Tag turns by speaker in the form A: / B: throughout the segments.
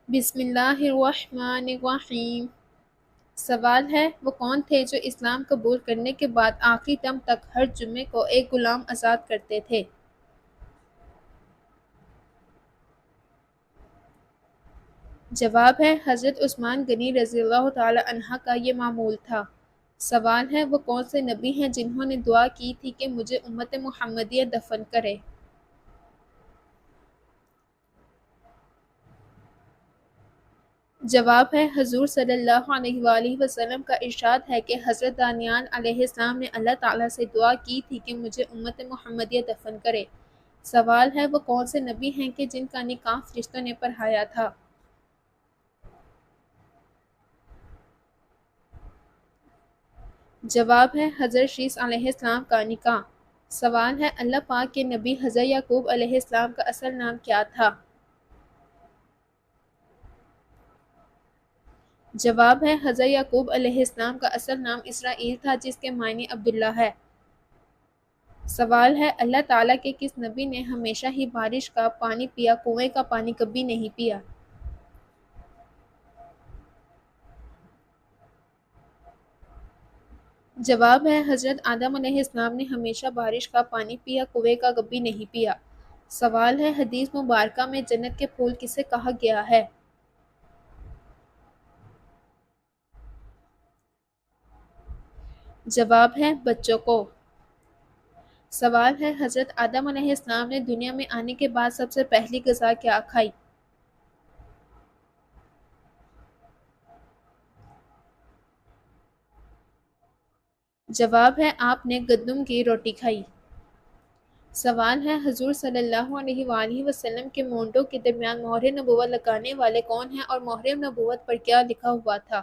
A: بسم اللہ الرحمن الرحیم۔ سوال ہے وہ کون تھے جو اسلام قبول کرنے کے بعد آخری دم تک ہر جمعے کو ایک غلام آزاد کرتے تھے؟ جواب ہے حضرت عثمان غنی رضی اللہ تعالی عنہ کا یہ معمول تھا۔ سوال ہے وہ کون سے نبی ہیں جنہوں نے دعا کی تھی کہ مجھے امت محمدیہ دفن کرے؟ جواب ہے حضور صلی اللہ علیہ وآلہ وسلم کا ارشاد ہے کہ حضرت دانیال علیہ السلام نے اللہ تعالیٰ سے دعا کی تھی کہ مجھے امت محمدیہ دفن کرے۔ سوال ہے وہ کون سے نبی ہیں کہ جن کا نکاح فرشتوں نے پڑھایا تھا؟ جواب ہے حضرت شیس علیہ السلام کا نکاح۔ سوال ہے اللہ پاک کے نبی حضرت یعقوب علیہ السلام کا اصل نام کیا تھا؟ جواب ہے حضرت یعقوب علیہ السلام کا اصل نام اسرائیل تھا جس کے معنی عبداللہ ہے۔ سوال ہے اللہ تعالیٰ کے کس نبی نے ہمیشہ ہی بارش کا پانی پیا، کنویں کا پانی کبھی نہیں پیا؟ جواب ہے حضرت آدم علیہ السلام نے ہمیشہ بارش کا پانی پیا، کنویں کا کبھی نہیں پیا۔ سوال ہے حدیث مبارکہ میں جنت کے پھول کسے کہا گیا ہے؟ جواب ہے بچوں کو۔ سوال ہے حضرت آدم علیہ السلام نے دنیا میں آنے کے بعد سب سے پہلی غذا کیا کھائی؟ جواب ہے آپ نے گندم کی روٹی کھائی۔ سوال ہے حضور صلی اللہ علیہ وآلہ وسلم کے مونڈوں کے درمیان مہر نبوت لگانے والے کون ہیں اور مہر نبوت پر کیا لکھا ہوا تھا؟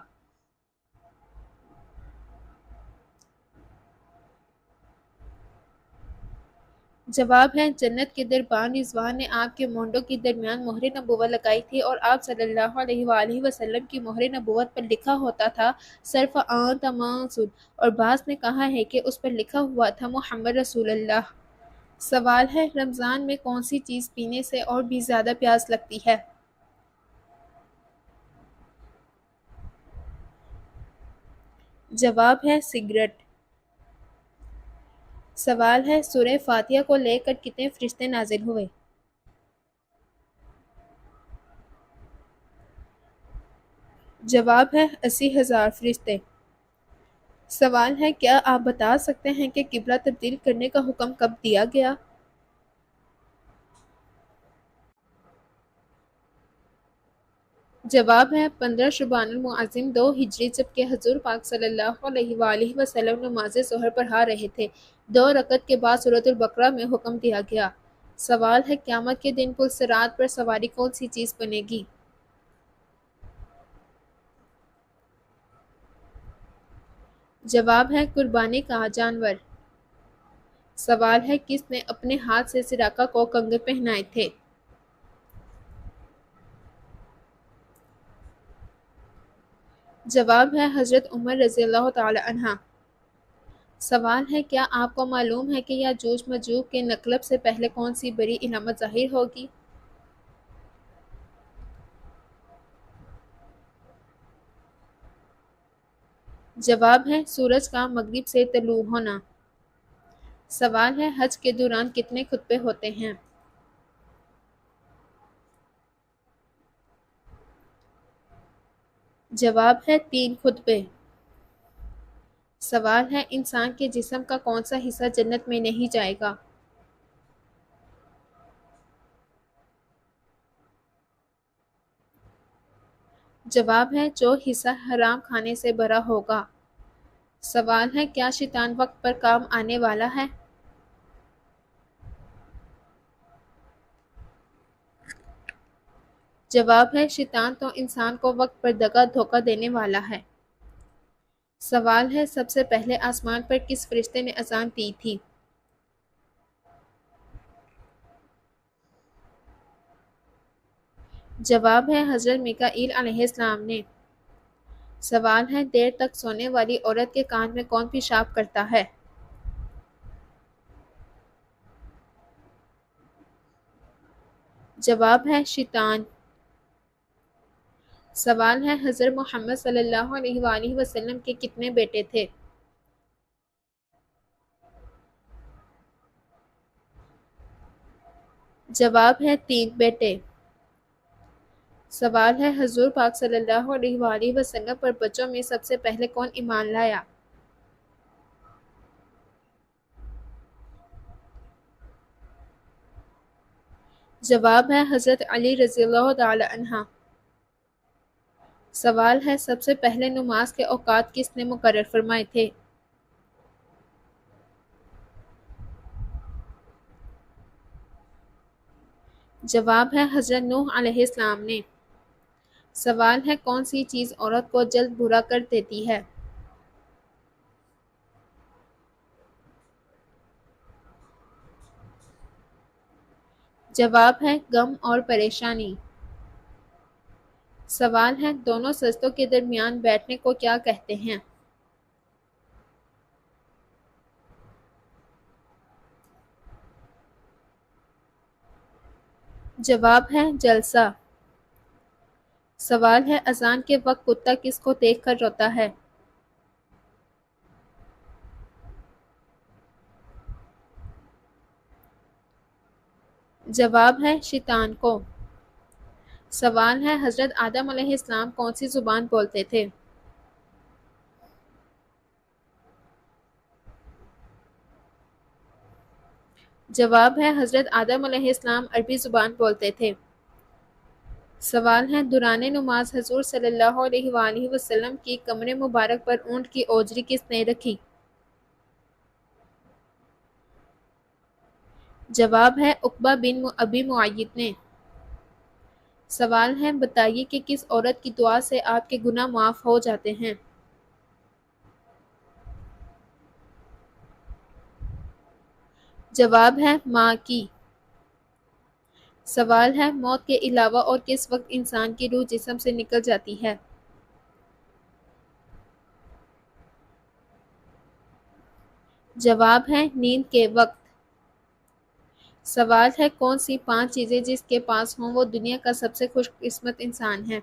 A: جواب ہے جنت کے دربان رضوان نے آپ کے مونڈوں کے درمیان مہر نبوت لگائی تھی اور آپ صلی اللہ علیہ وآلہ وسلم کی مہر نبوت پر لکھا ہوتا تھا صرف آن تماسن، اور بعض نے کہا ہے کہ اس پر لکھا ہوا تھا محمد رسول اللہ۔ سوال ہے رمضان میں کون سی چیز پینے سے اور بھی زیادہ پیاس لگتی ہے؟ جواب ہے سگریٹ۔ سوال ہے سورہ فاتحہ کو لے کر کتنے فرشتے نازل ہوئے؟ جواب ہے 80,000 فرشتے۔ سوال ہے کیا آپ بتا سکتے ہیں کہ قبلہ تبدیل کرنے کا حکم کب دیا گیا؟ جواب ہے 15 شعبان المعظم 2 ہجری، جبکہ حضور پاک صلی اللہ علیہ وآلہ وسلم نماز ظہر پڑھا رہے تھے۔ 2 رکعت کے بعد سورۃ البقرہ میں حکم دیا گیا۔ سوال ہے قیامت کے دن پل صراط پر سواری کون سی چیز بنے گی؟ جواب ہے قربانی کا جانور۔ سوال ہے کس نے اپنے ہاتھ سے سراقہ کو کنگن پہنائے تھے؟ جواب ہے حضرت عمر رضی اللہ تعالی عنہ۔ سوال ہے کیا آپ کو معلوم ہے کہ یاجوج ماجوج کے نقلب سے پہلے کون سی بڑی علامت ظاہر ہوگی؟ جواب ہے سورج کا مغرب سے طلوع ہونا۔ سوال ہے حج کے دوران کتنے خطبے ہوتے ہیں؟ جواب ہے 3 خطبے۔ سوال ہے انسان کے جسم کا کون سا حصہ جنت میں نہیں جائے گا؟ جواب ہے جو حصہ حرام کھانے سے بھرا ہوگا۔ سوال ہے کیا شیطان وقت پر کام آنے والا ہے؟ جواب ہے شیطان تو انسان کو وقت پر دغا دھوکہ دینے والا ہے۔ سوال ہے سب سے پہلے آسمان پر کس فرشتے نے اذان دی تھی؟ جواب ہے حضرت میکائیل علیہ السلام نے۔ سوال ہے دیر تک سونے والی عورت کے کان میں کون پیشاب کرتا ہے؟ جواب ہے شیطان۔ سوال ہے حضرت محمد صلی اللہ علیہ وآلہ وسلم کے کتنے بیٹے تھے؟ جواب ہے 3 بیٹے۔ سوال ہے حضور پاک صلی اللہ علیہ وآلہ وسلم پر بچوں میں سب سے پہلے کون ایمان لایا؟ جواب ہے حضرت علی رضی اللہ تعالی عنہ۔ سوال ہے سب سے پہلے نماز کے اوقات کس نے مقرر فرمائے تھے؟ جواب ہے حضرت نوح علیہ السلام نے۔ سوال ہے کون سی چیز عورت کو جلد برا کر دیتی ہے؟ جواب ہے غم اور پریشانی۔ سوال ہے دونوں سجدوں کے درمیان بیٹھنے کو کیا کہتے ہیں؟ جواب ہے جلسہ۔ سوال ہے اذان کے وقت کتا کس کو دیکھ کر روتا ہے؟ جواب ہے شیطان کو۔ سوال ہے حضرت آدم علیہ السلام کون سی زبان بولتے تھے؟ جواب ہے حضرت آدم علیہ السلام عربی زبان بولتے تھے۔ سوال ہے دوران نماز حضور صلی اللہ علیہ وآلہ وسلم کی کمر مبارک پر اونٹ کی اوجری کس نے رکھی؟ جواب ہے عقبہ بن ابی معیط نے۔ سوال ہے بتائیے کہ کس عورت کی دعا سے آپ کے گناہ معاف ہو جاتے ہیں؟ جواب ہے ماں کی۔ سوال ہے موت کے علاوہ اور کس وقت انسان کی روح جسم سے نکل جاتی ہے؟ جواب ہے نیند کے وقت۔ سوال ہے کون سی 5 چیزیں جس کے پاس ہوں وہ دنیا کا سب سے خوش قسمت انسان ہے؟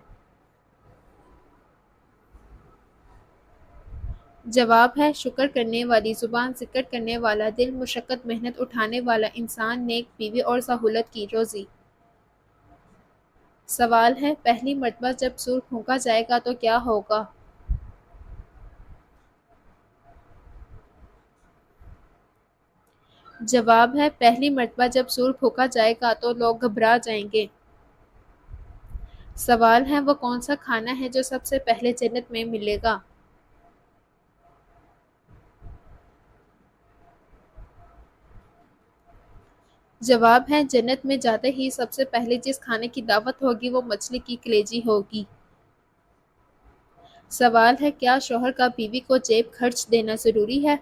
A: جواب ہے شکر کرنے والی زبان، ذکر کرنے والا دل، مشقت محنت اٹھانے والا انسان، نیک بیوی اور سہولت کی روزی۔ سوال ہے پہلی مرتبہ جب سور پھونکا جائے گا تو کیا ہوگا؟ جواب ہے پہلی مرتبہ جب سور پھونکا جائے گا تو لوگ گھبرا جائیں گے۔ سوال ہے وہ کون سا کھانا ہے جو سب سے پہلے جنت میں ملے گا؟ جواب ہے جنت میں جاتے ہی سب سے پہلے جس کھانے کی دعوت ہوگی وہ مچھلی کی کلیجی ہوگی۔ سوال ہے کیا شوہر کا بیوی کو جیب خرچ دینا ضروری ہے؟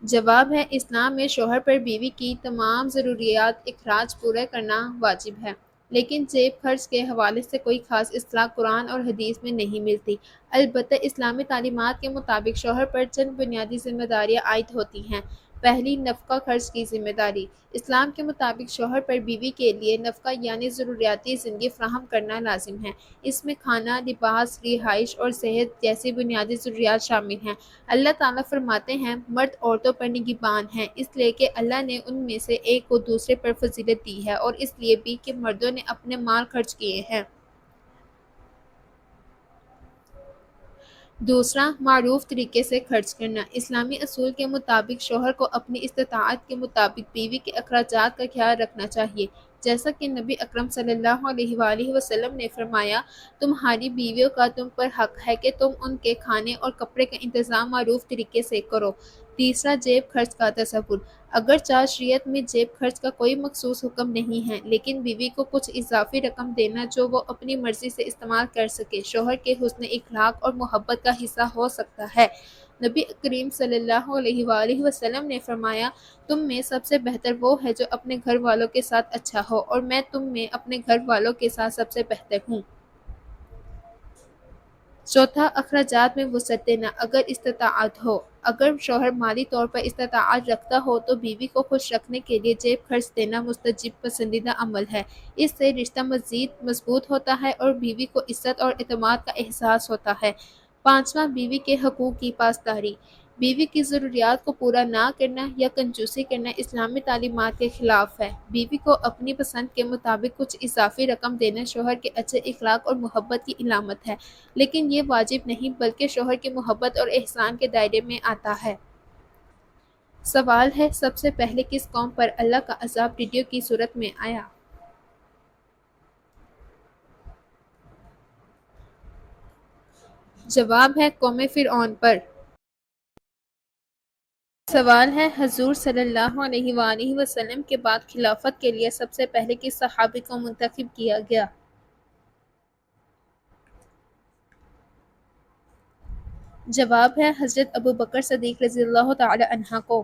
A: جواب ہے اسلام میں شوہر پر بیوی کی تمام ضروریات اخراج پورا کرنا واجب ہے، لیکن جیب خرچ کے حوالے سے کوئی خاص اصطلاح قرآن اور حدیث میں نہیں ملتی۔ البتہ اسلامی تعلیمات کے مطابق شوہر پر چند بنیادی ذمہ داریاں عائد ہوتی ہیں۔ پہلی، نفقہ خرچ کی ذمہ داری۔ اسلام کے مطابق شوہر پر بیوی کے لیے نفقہ یعنی ضروریاتی زندگی فراہم کرنا لازم ہے۔ اس میں کھانا، لباس، رہائش اور صحت جیسی بنیادی ضروریات شامل ہیں۔ اللہ تعالیٰ فرماتے ہیں مرد عورتوں پر نگہبان ہیں، اس لیے کہ اللہ نے ان میں سے ایک کو دوسرے پر فضیلت دی ہے اور اس لیے بھی کہ مردوں نے اپنے مال خرچ کیے ہیں۔ دوسرا، معروف طریقے سے خرچ کرنا۔ اسلامی اصول کے مطابق شوہر کو اپنی استطاعت کے مطابق بیوی کے اخراجات کا خیال رکھنا چاہیے، جیسا کہ نبی اکرم صلی اللہ علیہ وآلہ وسلم نے فرمایا تمہاری بیویوں کا تم پر حق ہے کہ تم ان کے کھانے اور کپڑے کا انتظام معروف طریقے سے کرو۔ تیسرا، جیب خرچ کا تصور۔ اگرچہ شریعت میں جیب خرچ کا کوئی مخصوص حکم نہیں ہے، لیکن بیوی کو کچھ اضافی رقم دینا جو وہ اپنی مرضی سے استعمال کر سکے شوہر کے حسن اخلاق اور محبت کا حصہ ہو سکتا ہے۔ نبی کریم صلی اللہ علیہ وآلہ وسلم نے فرمایا تم میں سب سے بہتر وہ ہے جو اپنے گھر والوں کے ساتھ اچھا ہو، اور میں تم میں اپنے گھر والوں کے ساتھ سب سے بہتر ہوں۔ چوتھا، اخراجات میں وسعت دینا اگر استطاعت ہو۔ اگر شوہر مالی طور پر استطاعت رکھتا ہو تو بیوی کو خوش رکھنے کے لیے جیب خرچ دینا مستجب پسندیدہ عمل ہے۔ اس سے رشتہ مزید مضبوط ہوتا ہے اور بیوی کو عزت اور اعتماد کا احساس ہوتا ہے۔ پانچواں، بیوی کے حقوق کی پاسداری۔ بیوی کی ضروریات کو پورا نہ کرنا یا کنجوسی کرنا اسلامی تعلیمات کے خلاف ہے۔ بیوی کو اپنی پسند کے مطابق کچھ اضافی رقم دینا شوہر کے اچھے اخلاق اور محبت کی علامت ہے، لیکن یہ واجب نہیں بلکہ شوہر کی محبت اور احسان کے دائرے میں آتا ہے۔ سوال ہے، سب سے پہلے کس قوم پر اللہ کا عذاب ٹڈیوں کی صورت میں آیا؟ جواب ہے قوم فرعون پر۔ سوال ہے، حضور صلی اللہ علیہ وآلہ وسلم کے بعد خلافت کے لیے سب سے پہلے کس صحابی کو منتخب کیا گیا؟ جواب ہے حضرت ابوبکر صدیق رضی اللہ تعالی عنہ کو۔